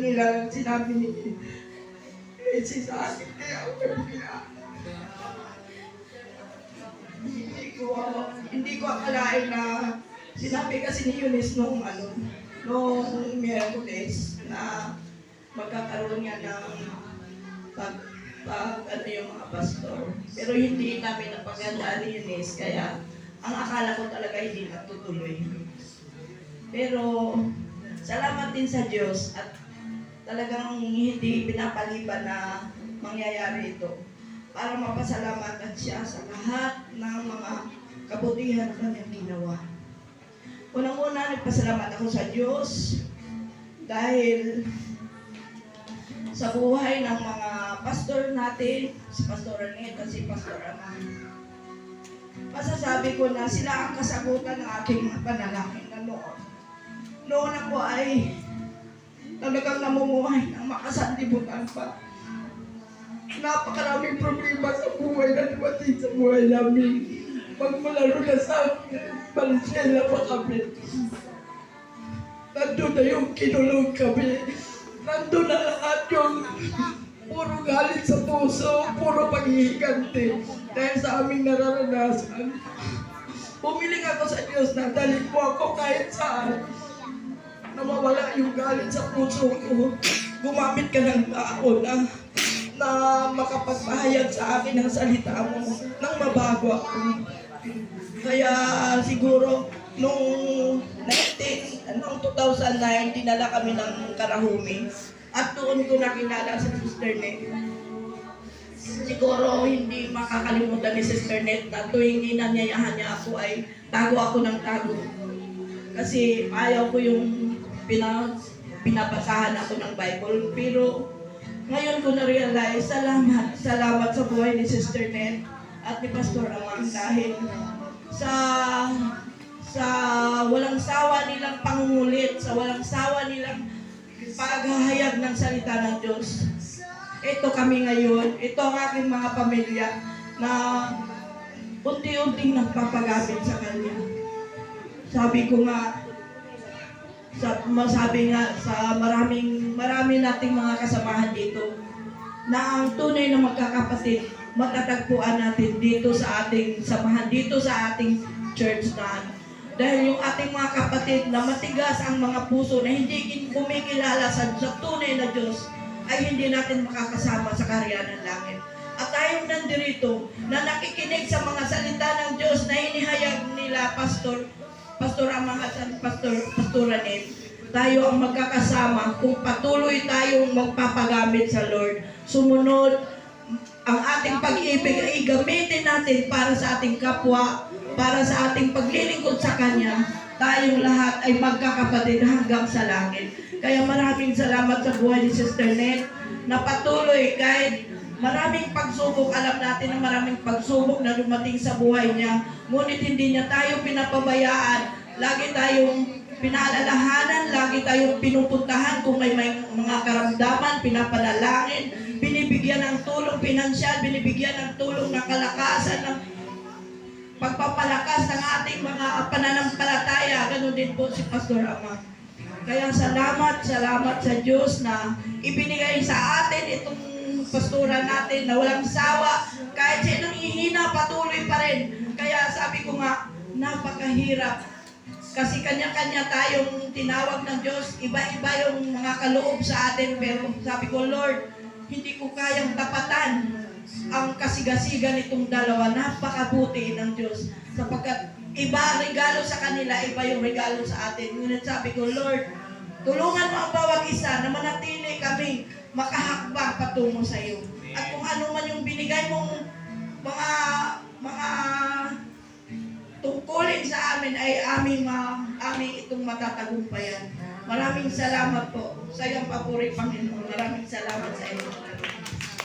nila sinabi ni Tracy sa akin, kaya ako hindi ko akalain na sinabi kasi ni Eunice nung Miyerkules na magkakaroon nga ng pag yung mga pastor. Pero hindi namin napagandaan ni Eunice, kaya ang akala ko talaga hindi natutuloy. Pero salamat din sa Diyos at talagang hindi pinapaliban na mangyayari ito para mapasalamatan siya sa lahat ng mga kabutihan na kanyang ginawa. Unang-una, nagpasalamat ako sa Diyos dahil sa buhay ng mga pastor natin, si Pastor Anet at si Pastor Amang. Masasabi ko na sila ang kasagutan ng aking mga panalangin na noon. Noon ako ay talagang namumuhay ng makasanlibutan pa. Napakaraming problema sa buhay na dumating sa buhay namin. Magmula na sa Valenzuela pa kami. Nandun na yung kinulong kami. Nandun na lahat yung puro galit sa puso, puro paghihiganti. Dahil sa aming nararanasan. Pumiling ako sa Diyos na dalhin mo ako kahit saan. Na mawala yung galit sa puso ko. Gumamit ka ng tao na makapagpahayag sa akin ng salita mo nang mabago ako. Kaya siguro noong 2009, dinala kami ng Karahumi at doon ko nakilala sa Sister Net. Siguro hindi makakalimutan ni Sister Net na tuwing inanyayahan niya ako ay tago ako ng tago. Kasi ayaw ko yung pinabasahan ako ng Bible. Pero ngayon ko na-realize, salamat sa buhay ni Sister Net at ni Pastor Amang dahil sa walang sawa nilang pangungulit, sa walang sawa nilang paghahayag ng salita ng Diyos. Ito kami ngayon, ito ang aking mga pamilya na unti-unting nagpapagamit sa Kanya. Sabi ko nga, masabi nga sa marami nating mga kasamahan dito na ang tunay na magkakapatid matatagpuan natin dito sa ating samahan, dito sa ating church na. Dahil yung ating mga kapatid na matigas ang mga puso na hindi kumikilala sa tunay na Diyos ay hindi natin makakasama sa karya ng langit. At tayong nandirito na nakikinig sa mga salita ng Diyos na inihayag nila Pastor Amang at Pastor Anet, tayo ang magkakasama kung patuloy tayong magpapagamit sa Lord. Sumunod, ang ating pag-ibig ay gamitin natin para sa ating kapwa, para sa ating paglilingkod sa Kanya. Tayong lahat ay magkakapatid hanggang sa langit. Kaya maraming salamat sa buhay ni Sister Net na patuloy kahit maraming pagsubok. Alam natin na maraming pagsubok na dumating sa buhay niya. Ngunit hindi niya tayo pinapabayaan. Lagi tayong pinaalalahanan, lagi tayong pinupuntahan kung may mga karamdaman, pinapanalangin, binibigyan ng tulong pinansyal, binibigyan ng tulong ng kalakasan, ng pagpapalakas ng ating mga pananampalataya. Ganun din po si Pastor Amang. Kaya salamat sa Diyos na ibinigay sa atin itong pastoran natin na walang sawa. Kahit sinong ihina, patuloy pa rin. Kaya sabi ko nga, napakahirap. Kasi kanya-kanya tayong tinawag ng Diyos, iba-iba yung mga kaloob sa atin. Pero sabi ko, Lord, hindi ko kayang tapatan ang kasigasigan nitong dalawa. Napakabuti ng Diyos. Sapagkat iba ang regalo sa kanila, iba yung regalo sa atin. Ngunit sabi ko, Lord, tulungan mo ang bawat isa na manatili kami makahakbang patungo sa iyo. At kung ano man yung binigay mong mga tungkulin sa amin ay aming itong matatagumpayan. Maraming salamat po sa iyong papuri, Panginoon. Maraming salamat sa iyo.